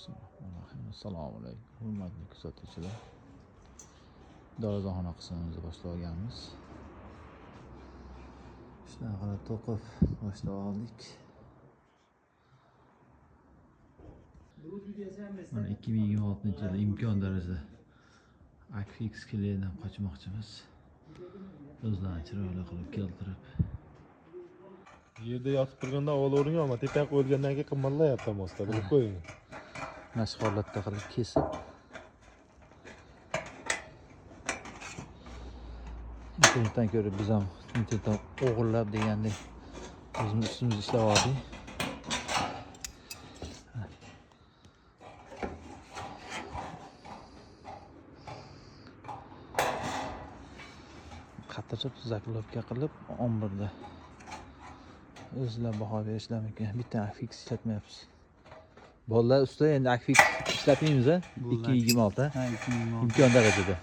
Bismillahirrahmanirrahim. Assalomu alaykum. Hurmatli kuzatuvchilar. Darvozaxona qismimizni boshlab olganmiz. Shunaqa qilib to'qib boshlab oldik. Mana 2026-yil imkon darajada Akfix klientdan qochmoqchimiz. O'zlarini chiroyli qilib keltirib. Yerda yotib turganda olavering, ammo tepaga qo'yilgandan keyin qimmatlayapti mosda, bilib qo'ying. Mashq holatda qilib kesib internetdan ko'rib biz ham internetdan o'g'irlab degandek o'zimiz ustimizda ishlab oldik. Qatirib zaklovka qilib omborda o'zlar baho berishlar mumkin. Bitta Akfix ishlatmayapmiz. Bolalar ustida endi Akfix ishlatmaymiz-a? 226. Ha, 226. Imkon darajada.